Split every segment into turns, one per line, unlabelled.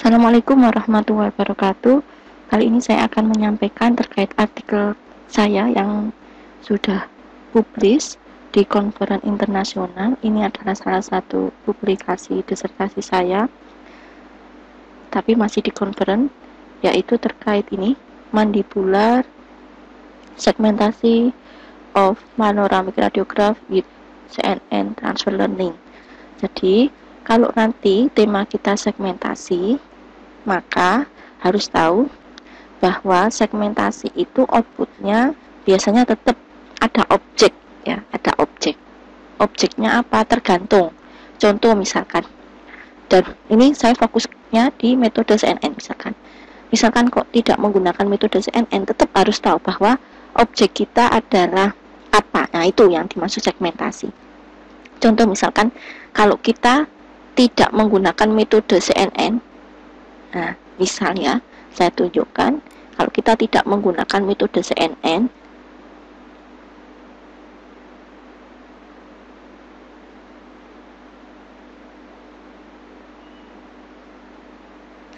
Assalamualaikum warahmatullahi wabarakatuh. Kali ini saya akan menyampaikan terkait artikel saya yang sudah publis di konferen internasional. Ini adalah salah satu publikasi disertasi saya, tapi masih di konferen, yaitu terkait ini, mandibular segmentasi of panoramic radiograph with CNN transfer learning. Jadi, kalau nanti tema kita segmentasi, maka harus tahu bahwa segmentasi itu outputnya biasanya tetap ada objek, ya, ada objek. Objeknya apa? Tergantung. Contoh misalkan, dan ini saya fokusnya di metode CNN misalkan. Misalkan kok tidak menggunakan metode CNN, tetap harus tahu bahwa objek kita adalah apa. Nah, itu yang dimaksud segmentasi. Contoh misalkan, kalau kita tidak menggunakan metode CNN, nah, misalnya saya tunjukkan, kalau kita tidak menggunakan metode CNN,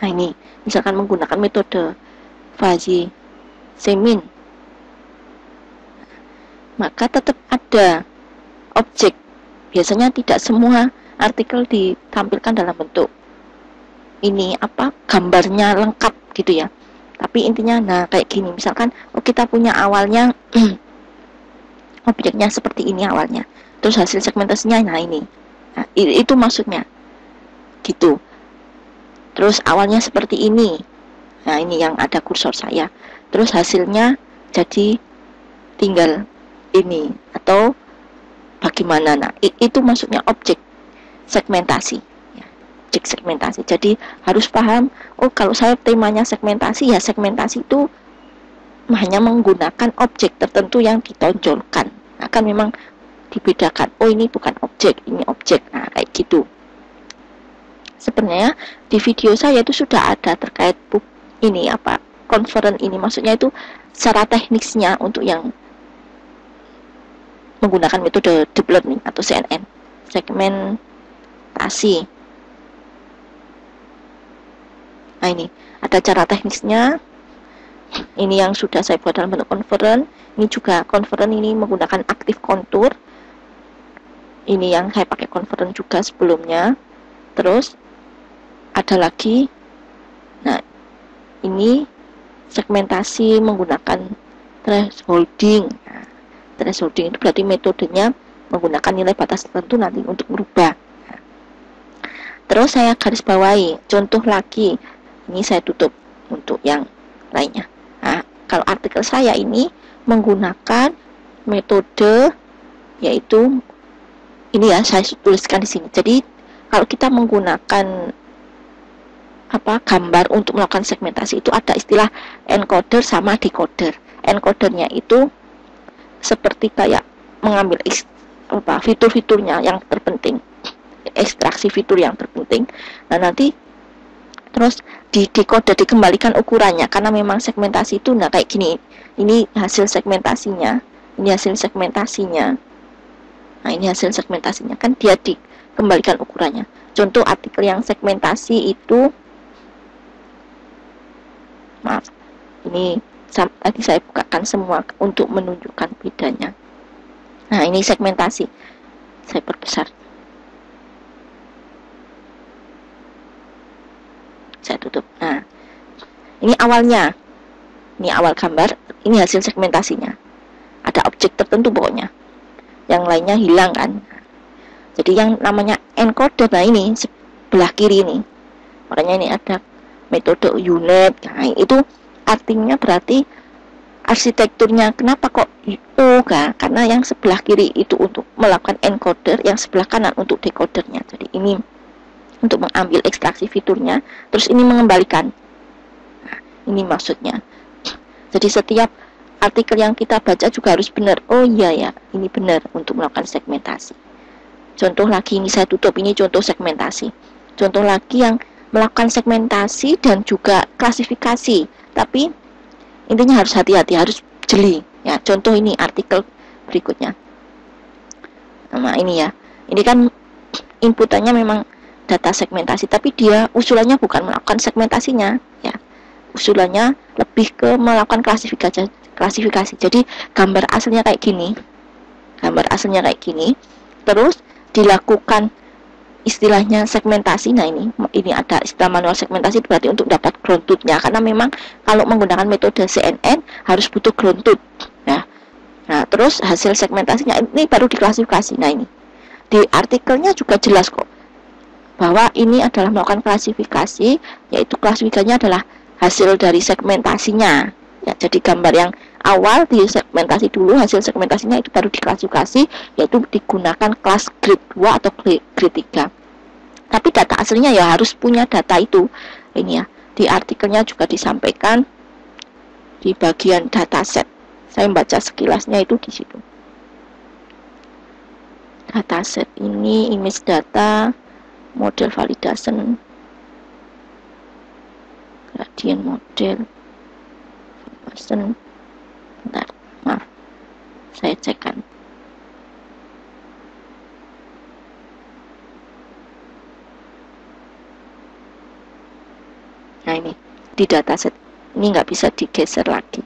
nah ini, misalkan menggunakan metode Fuzzy Semin, maka tetap ada objek. Biasanya tidak semua artikel ditampilkan dalam bentuk ini apa, gambarnya lengkap gitu ya. Tapi intinya nah kayak gini, misalkan kita punya awalnya objeknya seperti ini awalnya, terus hasil segmentasinya nah ini. Nah, itu maksudnya gitu. Terus awalnya seperti ini. Nah, ini yang ada kursor saya. Terus hasilnya jadi tinggal ini atau bagaimana. Nah, itu maksudnya objek segmentasi. Objek segmentasi. Jadi harus paham, kalau saya temanya segmentasi, ya segmentasi itu hanya menggunakan objek tertentu yang ditonjolkan. Nah, kan memang dibedakan. Ini bukan objek, ini objek. Nah, kayak gitu. Sebenarnya di video saya itu sudah ada terkait ini apa, konferen ini. Maksudnya itu secara teknisnya untuk yang menggunakan metode deep learning atau CNN, segmentasi. Nah, ini ada cara teknisnya. Ini yang sudah saya buat dalam bentuk konferen. Ini juga konferen ini menggunakan aktif kontur. Ini yang saya pakai konferen juga sebelumnya. Terus ada lagi, nah ini segmentasi menggunakan thresholding. Nah, thresholding itu berarti metodenya menggunakan nilai batas tertentu nanti untuk merubah. Nah, terus saya garis bawahi contoh lagi. Ini saya tutup untuk yang lainnya. Nah, kalau artikel saya ini menggunakan metode, yaitu ini ya, saya tuliskan di sini. Jadi kalau kita menggunakan gambar untuk melakukan segmentasi, itu ada istilah encoder sama decoder. Encodernya itu seperti kayak mengambil fitur-fiturnya yang terpenting, ekstraksi fitur yang terpenting. Nah, nanti terus di decoder dikembalikan ukurannya, karena memang segmentasi itu nah kayak gini. Ini hasil segmentasinya, ini hasil segmentasinya. Nah, ini hasil segmentasinya, kan dia dikembalikan ukurannya. Contoh artikel yang segmentasi itu, maaf, ini tadi saya bukakan semua untuk menunjukkan bedanya. Nah, ini segmentasi, saya perbesar, saya tutup. Nah, ini awalnya, ini awal gambar, ini hasil segmentasinya. Ada objek tertentu pokoknya, yang lainnya hilang kan. Jadi yang namanya encoder, nah ini sebelah kiri ini, makanya ini ada metode unit. Nah, itu artinya berarti arsitekturnya. Kenapa kok kan? Karena yang sebelah kiri itu untuk melakukan encoder, yang sebelah kanan untuk decodernya. Jadi ini untuk mengambil ekstraksi fiturnya, terus ini mengembalikan. Nah, ini maksudnya. Jadi setiap artikel yang kita baca juga harus benar. Iya ya, ini benar untuk melakukan segmentasi. Contoh lagi, ini saya tutup, ini contoh segmentasi. Contoh lagi yang melakukan segmentasi dan juga klasifikasi, tapi intinya harus hati-hati, harus jeli ya. Contoh ini artikel berikutnya. Nah, ini ya, ini kan inputannya memang data segmentasi, tapi dia usulannya bukan melakukan segmentasinya ya, usulannya lebih ke melakukan klasifikasi. Jadi gambar aslinya kayak gini, terus dilakukan istilahnya segmentasi. Nah ini ada istilah manual segmentasi, berarti untuk dapat ground truth-nya, karena memang kalau menggunakan metode CNN harus butuh ground truth ya. Nah terus hasil segmentasinya ini baru diklasifikasi. Nah ini di artikelnya juga jelas kok bahwa ini adalah melakukan klasifikasi, yaitu klasifikasinya adalah hasil dari segmentasinya ya. Jadi gambar yang awal di segmentasi dulu, hasil segmentasinya itu baru diklasifikasi, yaitu digunakan kelas grade 2 atau grade 3. Tapi data aslinya ya harus punya data itu. Ini ya, di artikelnya juga disampaikan di bagian dataset. Saya membaca sekilasnya itu di situ. Dataset ini image data, model validation, gradient model, bentar, maaf, saya cekkan. Nah ini di dataset ini nggak bisa digeser lagi,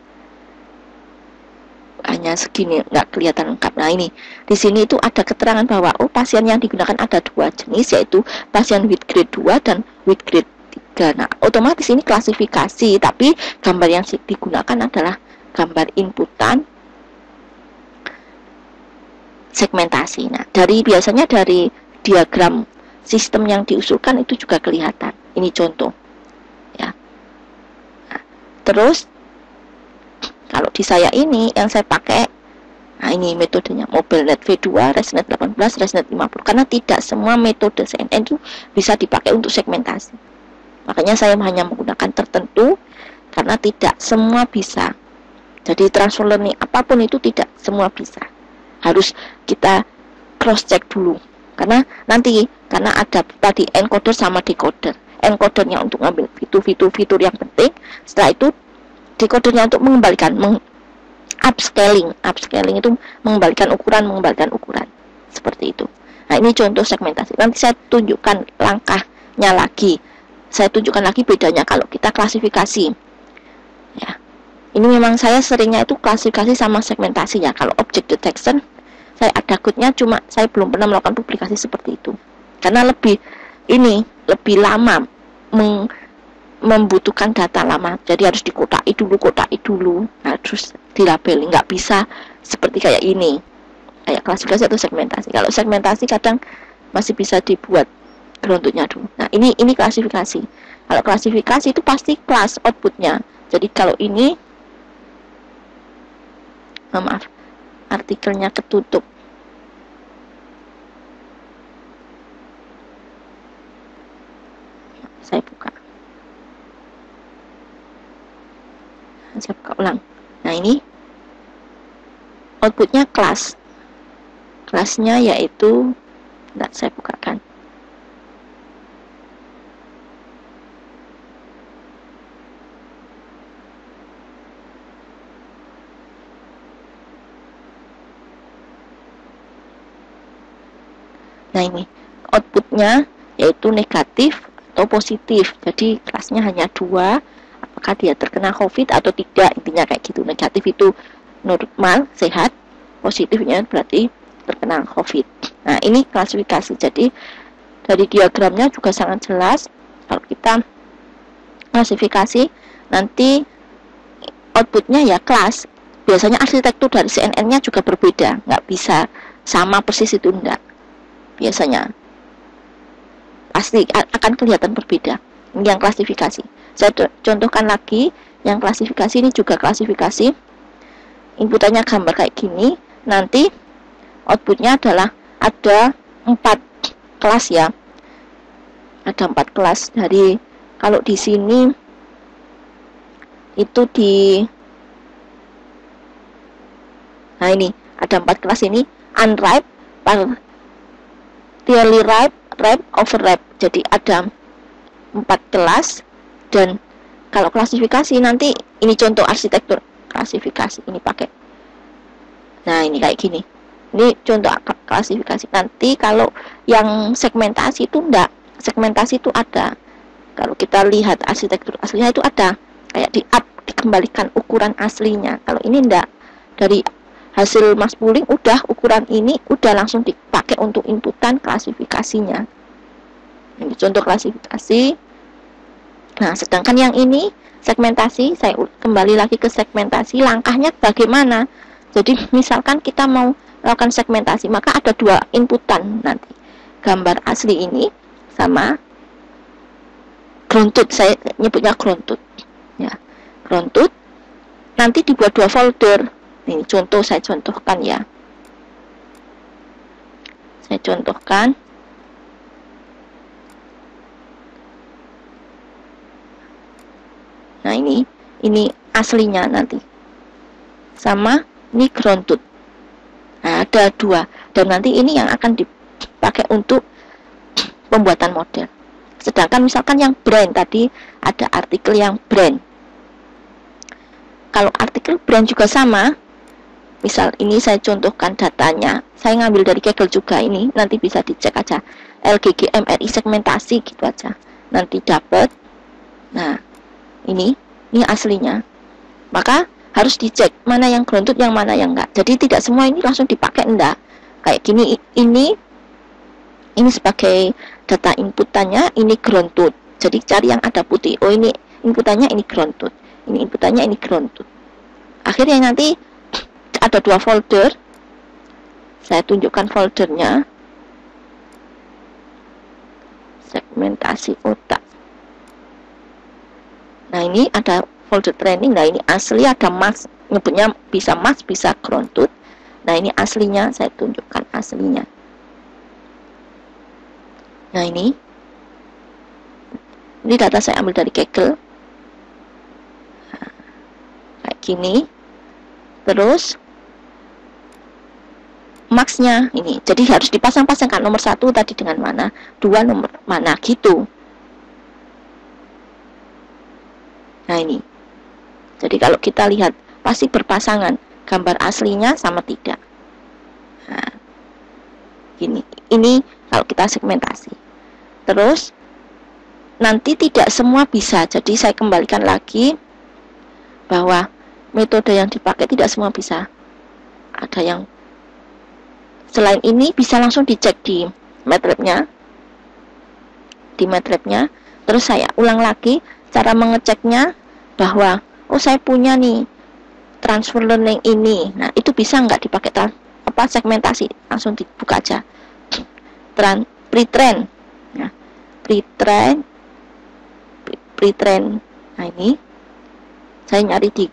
hanya segini, nggak kelihatan lengkap. Nah ini di sini itu ada keterangan bahwa pasien yang digunakan ada 2 jenis, yaitu pasien with grade 2 dan with grade 3. Nah otomatis ini klasifikasi, tapi gambar yang digunakan adalah gambar inputan segmentasi. Nah biasanya dari diagram sistem yang diusulkan itu juga kelihatan. Ini contoh ya. Nah, terus kalau di saya ini yang saya pakai, nah ini metodenya MobileNet V2, ResNet 18, ResNet 50, karena tidak semua metode CNN itu bisa dipakai untuk segmentasi. Makanya saya hanya menggunakan tertentu, karena tidak semua bisa. Jadi transfer learning apapun itu tidak semua bisa. Harus kita cross check dulu. Karena ada tadi encoder sama decoder. Encodernya untuk ngambil fitur yang penting, setelah itu decodernya untuk mengembalikan, upscaling itu mengembalikan ukuran seperti itu. Nah ini contoh segmentasi. Nanti saya tunjukkan langkahnya lagi. Saya tunjukkan lagi bedanya kalau kita klasifikasi. Ya, ini memang saya seringnya itu klasifikasi sama segmentasinya. Kalau object detection, saya ada code-nya, cuma saya belum pernah melakukan publikasi seperti itu. Karena lebih lama membutuhkan data lama, jadi harus dikotai dulu, nah, terus dilabeli. Nggak bisa seperti kayak ini, kayak klasifikasi atau segmentasi. Kalau segmentasi kadang masih bisa dibuat ground truth-nya dulu. Nah ini klasifikasi. Kalau klasifikasi itu pasti kelas outputnya. Jadi kalau ini, maaf, artikelnya ketutup. Saya buka ulang. Nah ini outputnya kelasnya yaitu, saya bukakan. Nah ini outputnya yaitu negatif atau positif. Jadi kelasnya hanya 2, apakah dia terkena COVID atau tidak, intinya kayak gitu. Negatif itu normal, sehat, positifnya berarti terkena COVID. Nah ini klasifikasi. Jadi dari diagramnya juga sangat jelas. Kalau kita klasifikasi, nanti outputnya ya kelas. Biasanya arsitektur dari CNN-nya juga berbeda, nggak bisa sama persis itu, enggak. Biasanya pasti akan kelihatan berbeda. Ini yang klasifikasi. Saya contohkan lagi, yang klasifikasi ini juga klasifikasi. Inputannya gambar kayak gini, nanti outputnya adalah ada 4 kelas ya. Ada 4 kelas. Dari kalau di sini itu nah ini ada 4 kelas ini, unripe, partially ripe, ripe, overripe. Jadi ada 4 kelas. Dan kalau klasifikasi nanti ini contoh arsitektur klasifikasi, ini pakai, nah ini kayak gini, ini contoh klasifikasi. Nanti kalau yang segmentasi itu enggak, segmentasi itu ada. Kalau kita lihat arsitektur aslinya itu ada, kayak dikembalikan ukuran aslinya. Kalau ini enggak, dari hasil mass pooling udah ukuran ini udah langsung dipakai untuk inputan klasifikasinya. Ini contoh klasifikasi. Nah, sedangkan yang ini segmentasi, saya kembali lagi ke segmentasi, langkahnya bagaimana. Jadi misalkan kita mau melakukan segmentasi, maka ada dua inputan nanti, gambar asli ini sama ground truth, saya nyebutnya ground truth ya. Ground truth nanti dibuat dua folder. Ini contoh, saya contohkan ya. Saya contohkan. Nah, ini aslinya nanti. Sama ini ground truth. Nah, ada dua. Dan nanti ini yang akan dipakai untuk pembuatan model. Sedangkan misalkan yang brand tadi ada artikel yang brand. Kalau artikel brand juga sama. Misal ini saya contohkan datanya, saya ngambil dari Kaggle juga ini, nanti bisa dicek aja LGGMRI segmentasi gitu aja, nanti dapat. Nah, ini aslinya, maka harus dicek mana yang ground truth, yang mana yang enggak. Jadi tidak semua ini langsung dipakai, enggak. Kayak gini, ini sebagai data inputannya, ini ground truth. Jadi cari yang ada putih. Oh, ini inputannya, ini ground truth. Ini inputannya, ini ground truth. Akhirnya nanti ada dua folder. Saya tunjukkan foldernya. Segmentasi otak. Nah, ini ada folder training. Nah, ini asli, ada mask, nyebutnya bisa mask, bisa ground truth. Nah, ini aslinya, saya tunjukkan aslinya. Nah, ini data saya ambil dari Kaggle. Nah, kayak gini. Terus max-nya ini, jadi harus dipasang-pasangkan nomor 1 tadi dengan mana, 2 nomor mana gitu. Nah, ini. Jadi kalau kita lihat pasti berpasangan gambar aslinya sama tidak. Nah, ini kalau kita segmentasi. Terus nanti tidak semua bisa. Jadi saya kembalikan lagi bahwa metode yang dipakai tidak semua bisa. Ada yang selain ini bisa langsung dicek di MATLAB-nya. Terus saya ulang lagi cara mengeceknya bahwa oh, saya punya nih transfer learning ini. Nah, itu bisa nggak dipakai segmentasi, langsung dibuka aja. Pre-train. Nah, pre-train. Nah, ini saya nyari di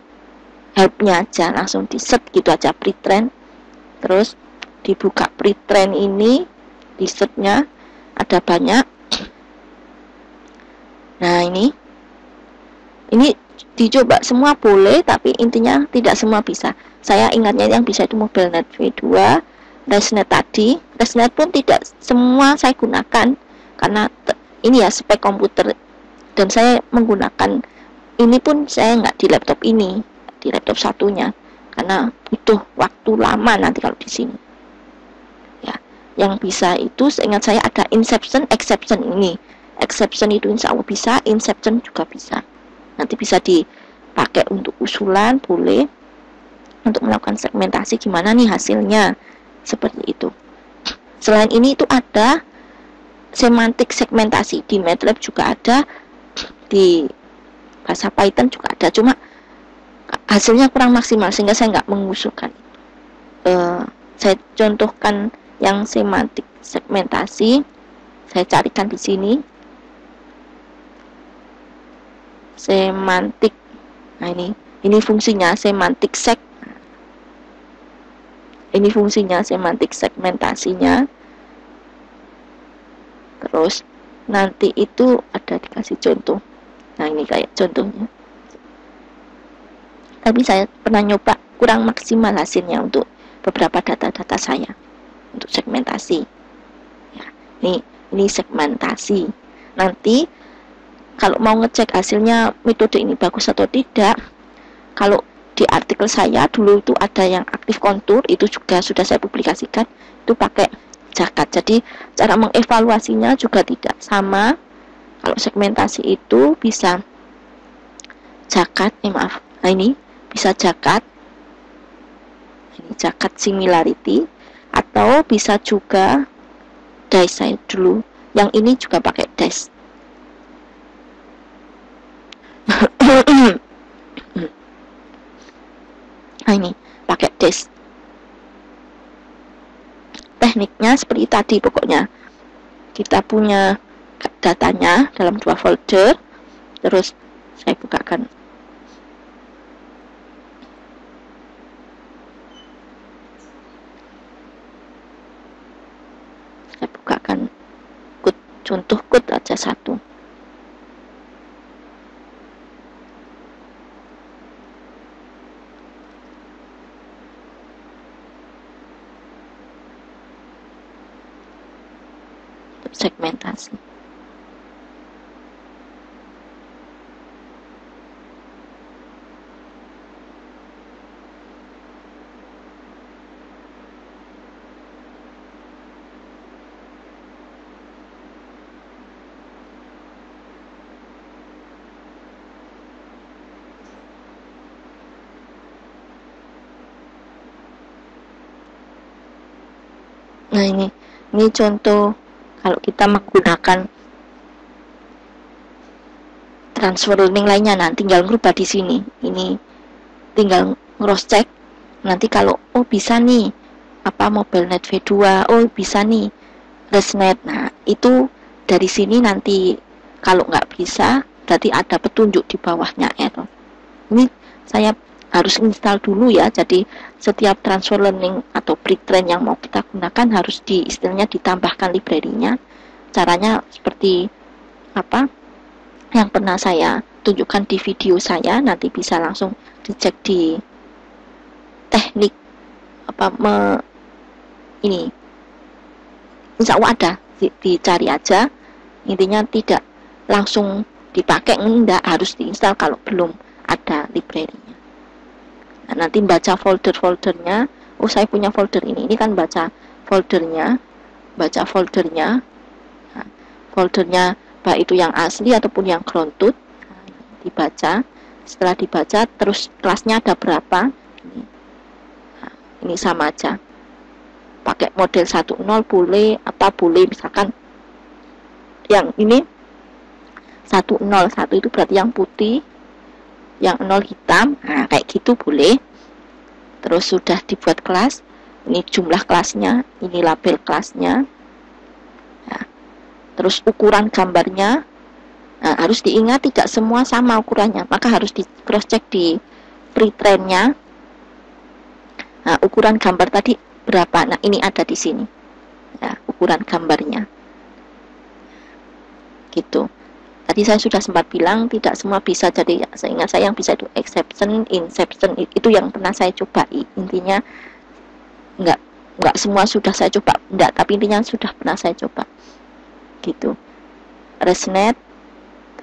help-nya aja, langsung di set gitu aja, pre-train. Terus dibuka pre-train ini, di set-nya ada banyak. Nah, ini dicoba semua boleh, tapi intinya tidak semua bisa. Saya ingatnya yang bisa itu MobileNet V2, ResNet tadi. ResNet pun tidak semua saya gunakan karena ini ya spek komputer, dan saya menggunakan ini pun saya nggak di laptop ini, di laptop satunya, karena butuh waktu lama nanti kalau di sini. Ya, yang bisa itu seingat saya ada inception, exception ini. Exception itu insya Allah bisa, inception juga bisa. Nanti bisa dipakai untuk usulan, boleh. Untuk melakukan segmentasi gimana nih hasilnya, seperti itu. Selain ini itu ada semantik segmentasi, di MATLAB juga ada, di bahasa Python juga ada, cuma hasilnya kurang maksimal sehingga saya nggak mengusulkan. Saya contohkan yang semantik segmentasi, saya carikan di sini. Semantik. Nah, ini fungsinya semantik seg. Ini fungsinya semantik segmentasinya. Terus nanti itu ada dikasih contoh. Nah, ini kayak contohnya. Tapi saya pernah nyoba kurang maksimal hasilnya untuk beberapa data-data saya untuk segmentasi. Ya, ini segmentasi. Nanti kalau mau ngecek hasilnya metode ini bagus atau tidak, kalau di artikel saya dulu itu ada yang aktif kontur, itu juga sudah saya publikasikan, itu pakai jakat. Jadi cara mengevaluasinya juga tidak sama. Kalau segmentasi itu bisa jakat, nah ini bisa jakat, ini jakat similarity, atau bisa juga dice. Saya dulu yang ini juga pakai dice. Nah ini pakai dice. Tekniknya seperti tadi, pokoknya kita punya datanya dalam 2 folder, terus saya bukakan. Contoh code aja satu. Segmentasi. Nah ini contoh kalau kita menggunakan transfer learning lainnya. Nah tinggal merubah di sini. Ini tinggal cross check. Nanti kalau bisa nih MobileNet V2, bisa nih ResNet. Nah itu dari sini nanti kalau nggak bisa berarti ada petunjuk di bawahnya error. Ini saya harus install dulu ya. Jadi setiap transfer learning atau pre-train yang mau kita gunakan harus istilahnya ditambahkan library-nya. Caranya seperti yang pernah saya tunjukkan di video saya, nanti bisa langsung dicek di teknik ini. Insya Allah ada, dicari aja. Intinya tidak langsung dipakai, enggak, harus diinstal kalau belum ada library-nya. Nah, nanti baca folder-foldernya. Saya punya folder ini kan baca foldernya. Nah, foldernya baik itu yang asli ataupun yang grounded. Nah, dibaca. Setelah dibaca, terus kelasnya ada berapa? Ini sama aja. Pakai model 10 boleh, boleh, misalkan yang ini 101 itu berarti yang putih, yang 0 hitam. Nah kayak gitu boleh. Terus sudah dibuat kelas, ini jumlah kelasnya, ini label kelasnya. Nah, terus ukuran gambarnya. Nah, harus diingat tidak semua sama ukurannya, maka harus di cross check di pre-train-nya. Nah, ukuran gambar tadi berapa? Nah, ini ada di sini. Ya, ukuran gambarnya. Gitu. Tadi saya sudah sempat bilang tidak semua bisa, jadi seingat saya yang bisa itu exception, inception, itu yang pernah saya cobai. Intinya enggak semua sudah saya coba, enggak, tapi intinya sudah pernah saya coba. Gitu. ResNet,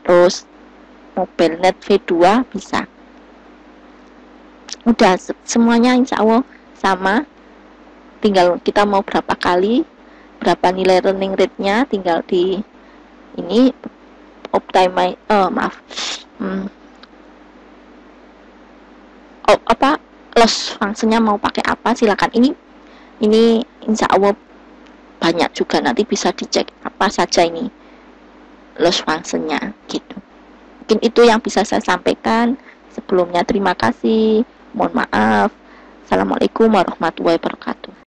terus MobileNet V2 bisa. Udah semuanya insya Allah sama. Tinggal kita mau berapa kali, berapa nilai learning rate-nya, tinggal di ini optimize, loss function-nya mau pakai apa, silakan. Ini insya Allah banyak juga, nanti bisa dicek apa saja ini loss function-nya gitu. Mungkin itu yang bisa saya sampaikan. Sebelumnya terima kasih, mohon maaf. Assalamualaikum warahmatullahi wabarakatuh.